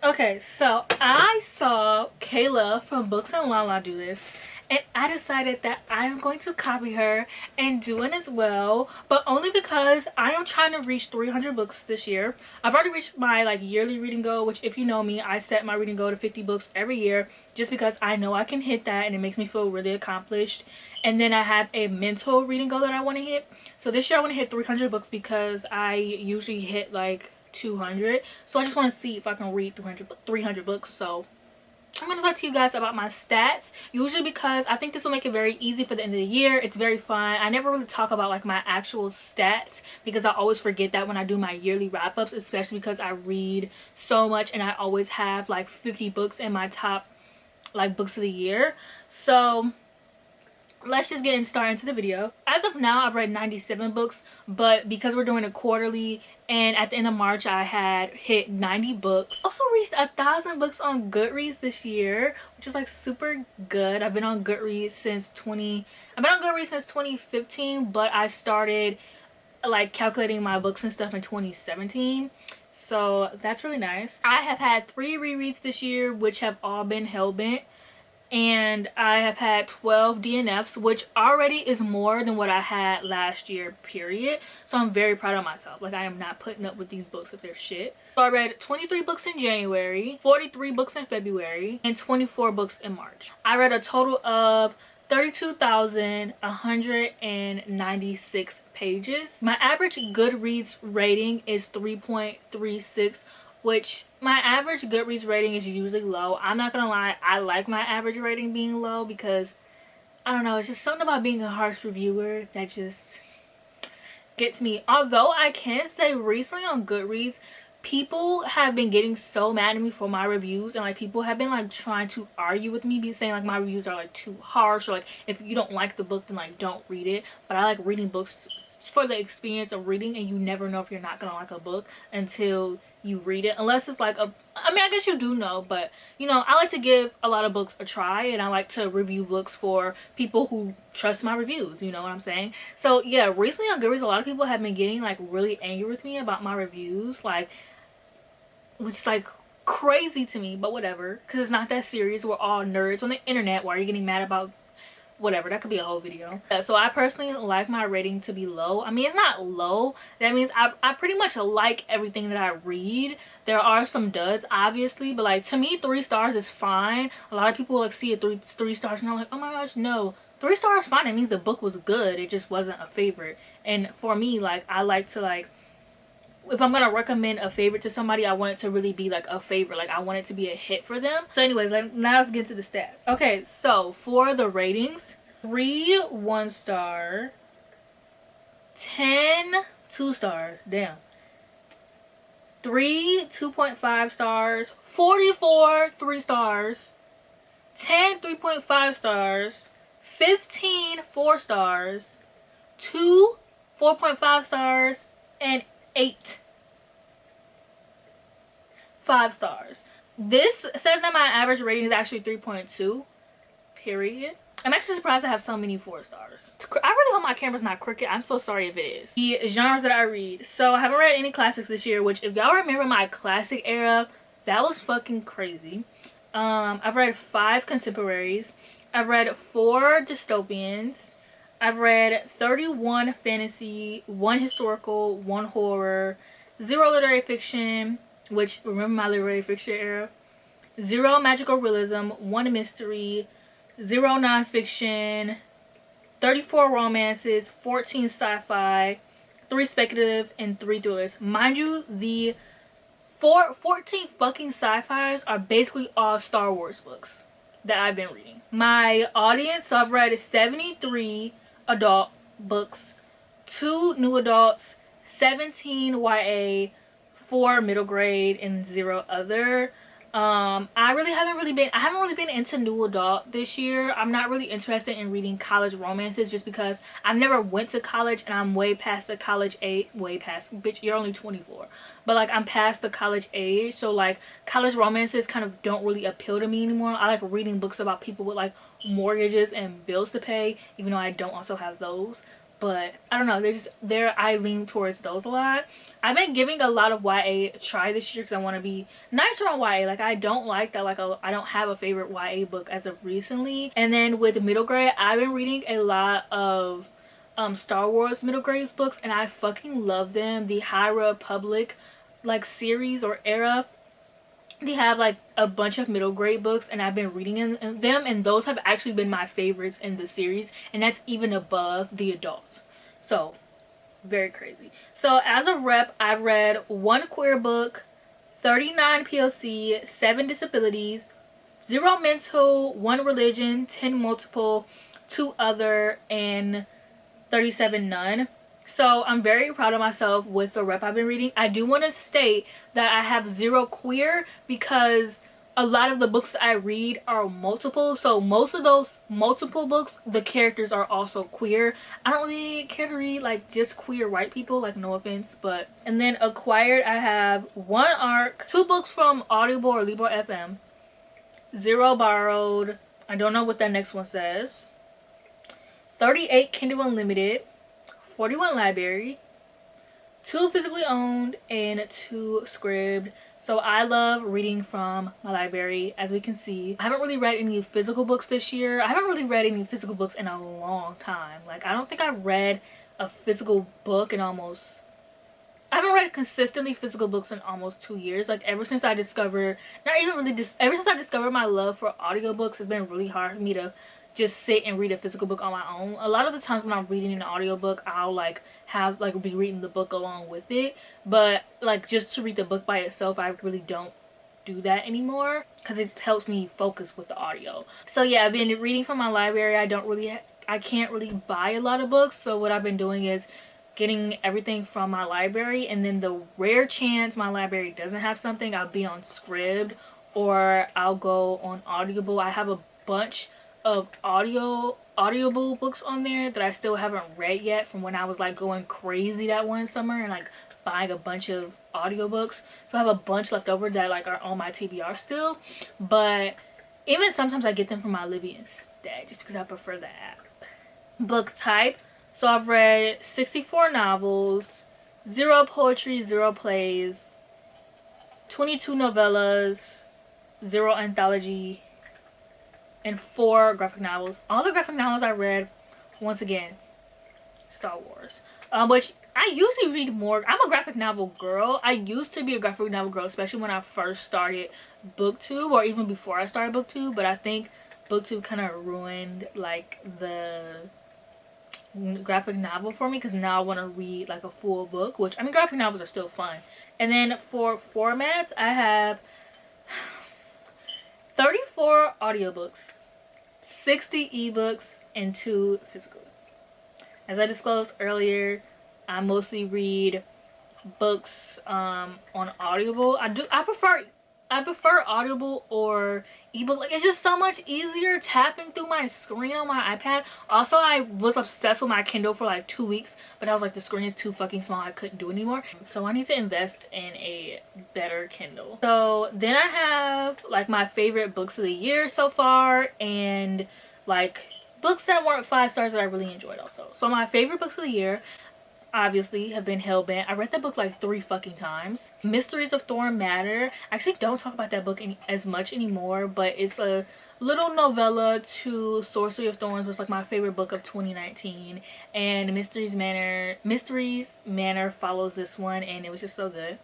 Okay, so I saw Kayla from Books and Lala do this, and I decided that I am going to copy her and do it as well, but only because I am trying to reach 300 books this year. I've already reached my yearly reading goal, which if you know me, I set my reading goal to 50 books every year just because I know I can hit that and it makes me feel really accomplished. And then I have a mental reading goal that I want to hit. So this year I want to hit 300 books because I usually hit 200, so I just want to see if I can read 300 books. So I'm going to talk to you guys about my stats, usually because I think this will make it very easy for the end of the year. It's very fun. I never really talk about my actual stats because I always forget that when I do my yearly wrap-ups, especially because I read so much and I always have 50 books in my top books of the year. So let's just get started into the video. As of now, I've read 97 books, but because we're doing a quarterly and at the end of March I had hit 90 books. Also reached 1,000 books on Goodreads this year, which is super good. I've been on Goodreads since 2015, but I started calculating my books and stuff in 2017. So that's really nice. I have had 3 rereads this year, which have all been Hellbent. And I have had 12 DNFs, which already is more than what I had last year, period. So I'm very proud of myself. I am not putting up with these books if they're shit. So I read 23 books in January, 43 books in February, and 24 books in March. I read a total of 32,196 pages. My average Goodreads rating is 3.36, which my average Goodreads rating is usually low. I'm not gonna lie, I like my average rating being low because I don't know, it's just something about being a harsh reviewer that just gets me. Although I can say recently on Goodreads, people have been getting so mad at me for my reviews, and people have been trying to argue with me, saying my reviews are too harsh, or if you don't like the book then don't read it. But I like reading books for the experience of reading, and you never know if you're not gonna like a book until you read it, unless it's I guess you do know, but I like to give a lot of books a try, and I like to review books for people who trust my reviews, you know what I'm saying? So yeah, recently on Goodreads a lot of people have been getting really angry with me about my reviews, which is crazy to me, but whatever, because it's not that serious. We're all nerds on the internet. Why are you getting mad about whatever? That could be a whole video. So I personally like my rating to be low. I mean, it's not low, that means I pretty much like everything that I read. There are some duds obviously, but to me 3 stars is fine. A lot of people see it 3 stars and I'm like, oh my gosh, no, 3 stars fine. It means the book was good, it just wasn't a favorite. And for me, I like to if I'm gonna recommend a favorite to somebody, I want it to really be a favorite. I want it to be a hit for them. So anyways, now let's get to the stats. Okay, so for the ratings, 3 1-star, 10 2-stars, damn, 3 2.5 stars, 44 3 stars, 10 3.5 stars, 15 4 stars, 2 4.5 stars, and 8 5 stars. This says that my average rating is actually 3.2, period. I'm actually surprised I have so many 4 stars. I really hope my camera's not crooked. I'm so sorry if it is. The genres that I read. So I haven't read any classics this year, which if y'all remember my classic era, that was fucking crazy. I've read 5 contemporaries. I've read 4 dystopians. I've read 31 fantasy, 1 historical, 1 horror, 0 literary fiction, which, remember my literary fiction era, 0 magical realism, 1 mystery, 0 nonfiction, 34 romances, 14 sci-fi, 3 speculative, and 3 thrillers. Mind you, the 14 fucking sci-fis are basically all Star Wars books that I've been reading. My audience, so I've read 73 adult books, 2 new adults, 17 YA, 4 middle grade, and 0 other. I haven't really been into new adult this year. I'm not really interested in reading college romances just because I've never went to college and I'm way past the college age. Way past, bitch, you're only 24, but I'm past the college age, so college romances kind of don't really appeal to me anymore. I like reading books about people with mortgages and bills to pay, even though I don't also have those. but I don't know, I lean towards those a lot. I've been giving a lot of YA a try this year because I want to be nicer on YA. Like, I don't like that, like, I don't have a favorite YA book as of recently. And then with middle grade, I've been reading a lot of Star Wars middle grade books, and I fucking love them. The High Republic like series or era, they have like a bunch of middle grade books, and I've been reading in them, and those have actually been my favorites in the series, and that's even above the adults. So very crazy. So as a rep, I've read 1 queer book, 39 POC, 7 disabilities, 0 mental, 1 religion, 10 multiple, 2 other, and 37 none. So I'm very proud of myself with the rep I've been reading. I do want to state that I have 0 queer because a lot of the books that I read are multiple. So most of those multiple books, the characters are also queer. I don't really care to read like just queer white people, like, no offense, but. And then acquired, I have 1 ARC, 2 books from Audible or Libro FM, 0 borrowed. I don't know what that next one says. 38 Kindle Unlimited, 41 library, 2 physically owned, and 2 scribd. So I love reading from my library. As we can see, I haven't really read any physical books this year. I haven't really read any physical books in a long time. Like, I don't think I read a physical book in almost, I haven't read consistently physical books in almost 2 years. Like, ever since I discovered, ever since I discovered my love for audiobooks, it's been really hard for me to just sit and read a physical book on my own. A lot of the times when I'm reading an audiobook, I'll like be reading the book along with it, but like just to read the book by itself, I really don't do that anymore because it just helps me focus with the audio. So yeah, I've been reading from my library. I can't really buy a lot of books, so what I've been doing is getting everything from my library, and then the rare chance my library doesn't have something, I'll be on Scribd or I'll go on Audible. I have a bunch of audible books on there that I still haven't read yet from when I was like going crazy that one summer and like buying a bunch of audiobooks. So I have a bunch left over that like are on my TBR still, but even sometimes I get them from my Libby instead just because I prefer the app. Book type, so I've read 64 novels, 0 poetry, 0 plays, 22 novellas, 0 anthology, and 4 graphic novels. All the graphic novels I read, once again, Star Wars. Which I usually read more. I'm a graphic novel girl. I used to be a graphic novel girl, especially when I first started BookTube, or even before I started BookTube. But I think BookTube kind of ruined like the graphic novel for me, because now I want to read like a full book, which, I mean, graphic novels are still fun. And then for formats, I have 34 audiobooks, 60 ebooks, and 2 physical. As I disclosed earlier, I mostly read books on Audible. I prefer Audible or ebook. Like, it's just so much easier tapping through my screen on my iPad. Also, I was obsessed with my Kindle for like 2 weeks, but I was like, the screen is too fucking small, I couldn't do it anymore. So I need to invest in a better Kindle. So then I have like my favorite books of the year so far, and like books that weren't 5 stars that I really enjoyed also. So my favorite books of the year obviously have been Hellbent. I read that book like 3 fucking times. Mysteries of Thorn Manor. I actually don't talk about that book as much anymore, but it's a little novella to Sorcery of Thorns, was like my favorite book of 2019, and Mysteries Manor follows this one, and it was just so good.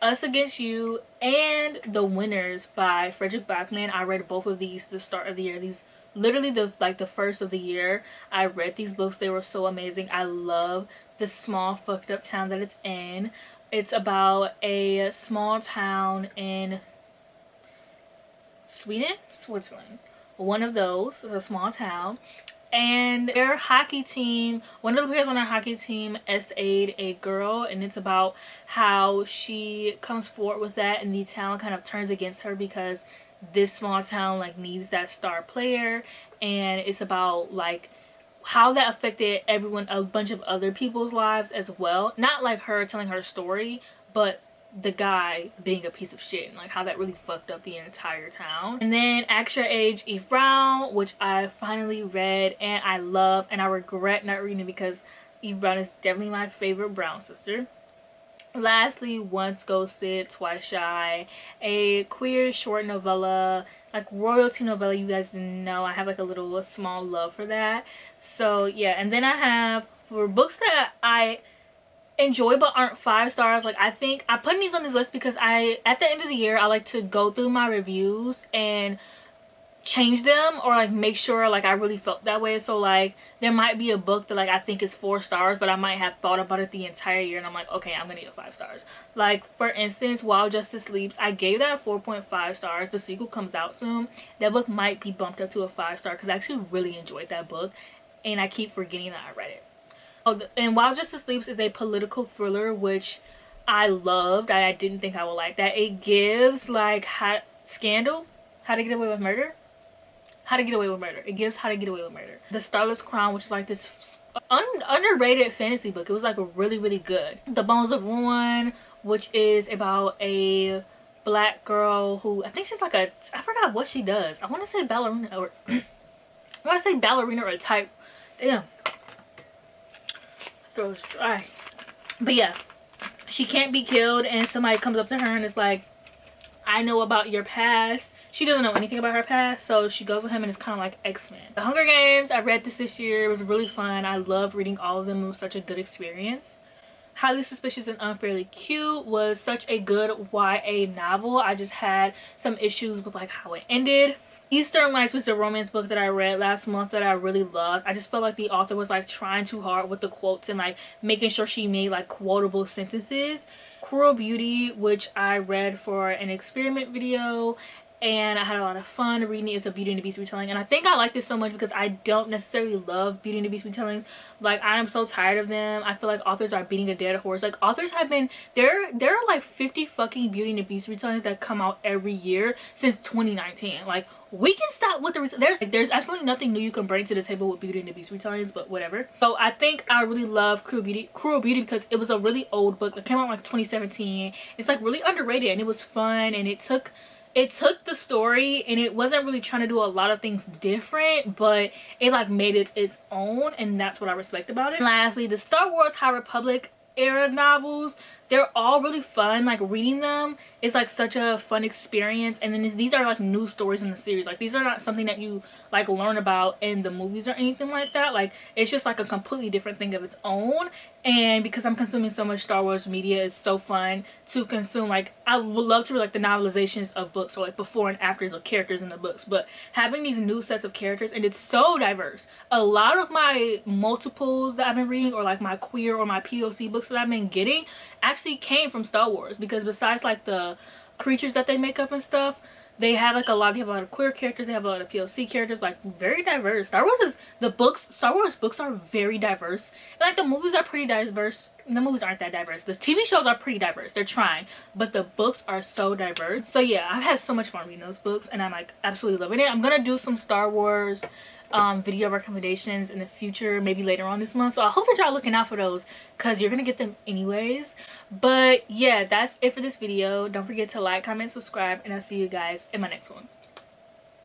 Us Against You and The Winners by Frederick Backman. I read both of these at the start of the year. These literally the first of the year I read these books. They were so amazing. I love the small fucked up town that it's in. It's about a small town in Switzerland. One of those is a small town, and their hockey team, one of the players on their hockey team SA'd a girl, and it's about how she comes forward with that, and the town kind of turns against her because this small town like needs that star player. And it's about like how that affected everyone, a bunch of other people's lives as well. Not like her telling her story, but the guy being a piece of shit, and like how that really fucked up the entire town. And then Act Your Age, Eve Brown, which I finally read and I love, and I regret not reading it because Eve Brown is definitely my favorite Brown sister. Lastly, Once Ghosted, Twice Shy, a queer short novella, like royalty novella. You guys know I have like a little small love for that. So yeah, and then I have for books that I enjoy but aren't 5 stars. Like I think I put these on this list because at the end of the year I like to go through my reviews and change them, or like make sure like I really felt that way. So like there might be a book that like I think is 4 stars, but I might have thought about it the entire year and I'm like, okay, I'm gonna give it 5 stars. Like for instance, While Justice Sleeps, I gave that 4.5 stars. The sequel comes out soon. That book might be bumped up to a 5 star because I actually really enjoyed that book and I keep forgetting that I read it. Oh, and While Justice Sleeps is a political thriller, which I loved. I didn't think I would like that. It gives like Scandal, How to Get Away with Murder. How to Get Away with Murder. It gives How to Get Away with Murder. The Starless Crown, which is like this underrated fantasy book. It was like really, really good. The Bones of Ruin, which is about a black girl who, I think she's like I forgot what she does. I want to say ballerina or I want to say ballerina or a type. Damn. So it's dry. But yeah, she can't be killed and somebody comes up to her and it's like, I know about your past. She doesn't know anything about her past, so she goes with him and it's kind of like X-Men. The Hunger Games, I read this year. It was really fun. I loved reading all of them. It was such a good experience. Highly Suspicious and Unfairly Cute was such a good YA novel. I just had some issues with like how it ended. Eastern Lights was a romance book that I read last month that I really loved. I just felt like the author was like trying too hard with the quotes and like making sure she made like quotable sentences. Cruel Beauty, which I read for an experiment video and I had a lot of fun reading it. It's a Beauty and the Beast retelling, and I think I like this so much because I don't necessarily love Beauty and the Beast retelling. Like I am so tired of them. I feel like authors are beating a dead horse. Like authors have been there are like 50 fucking Beauty and the Beast retellings that come out every year since 2019. Like we can stop with the there's absolutely nothing new you can bring to the table with Beauty and the Beast retellings, but whatever. So I think I really love Cruel Beauty because it was a really old book that came out in like 2017. It's like really underrated and it was fun, and it took the story and it wasn't really trying to do a lot of things different, but it like made it its own, and that's what I respect about it. And lastly, the Star Wars High Republic era novels, they're all really fun. Like reading them is like such a fun experience, and then these are like new stories in the series. Like these are not something that you like learn about in the movies or anything like that. Like it's just like a completely different thing of its own, and because I'm consuming so much Star Wars media, it's so fun to consume. Like I would love to read like the novelizations of books, or like before and afters of characters in the books, but having these new sets of characters, and it's so diverse. A lot of my multiples that I've been reading, or like my queer or my POC books that I've been getting, actually came from Star Wars, because besides like the creatures that they make up and stuff, they have like a lot of queer characters, they have a lot of POC characters, like very diverse. Star Wars books are very diverse, and like the movies are pretty diverse. The movies aren't that diverse. The TV shows are pretty diverse. They're trying, but the books are so diverse. So yeah, I've had so much fun reading those books and I'm like absolutely loving it. I'm gonna do some Star Wars video recommendations in the future, maybe later on this month, so I hope that y'all looking out for those because you're gonna get them anyways. But yeah, that's it for this video. Don't forget to like, comment, subscribe, and I'll see you guys in my next one.